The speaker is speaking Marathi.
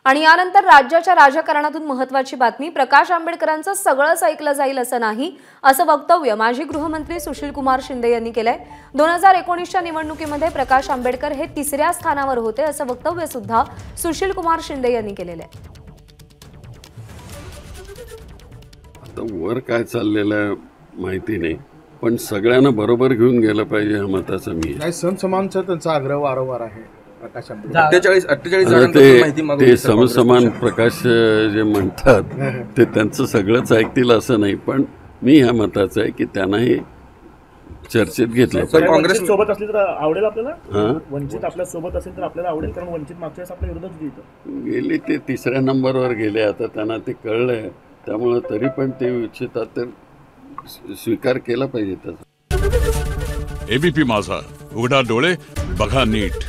आणि यानंतर राज्याच्या राजकारणातून महत्त्वाची बातमी, प्रकाश आंबेडकरांचं सगळंच ऐकलं जाईल असं नाही, असं वक्तव्य माजी गृहमंत्री सुशीलकुमार शिंदे यांनी केलंय। 2019च्या निवडणुकीमध्ये प्रकाश आंबेडकर हे 3ऱ्या स्थानावर होते असं वक्तव्य सुद्धा सुशीलकुमार शिंदे यांनी केलेलं आहे। आता वर काय चाललेलं आहे माहिती नाही, पण सगळ्यांना बरोबर घेऊन गेलं पाहिजे हा मताचा मी नाही। समसमानचा त्यांचा आग्रह वारंवार आहे प्रकाश आंबेडकर। 48 ते समसमान प्रकाश जे म्हणतात ते त्यांचं सगळंच ऐकतील असं नाही, पण मी ह्या मताचं आहे की त्यांनाही चर्चेत घेतलं पाहिजे। काँग्रेस सोबत असली तर आवडेल आपल्याला, हां वंचित आपल्या सोबत असेल तर आपल्याला आवडेल, कारण वंचित मागच्या वेळेस आपल्या विरोधात गेली, ते 3ऱ्या नंबरवर गेले, आता त्यांना ते कळलंय, त्यामुळं तरी पण ते इच्छितात तर स्वीकार केला पाहिजे त्याचा। एबीपी माझा, उघडा डोळे बघा नीट।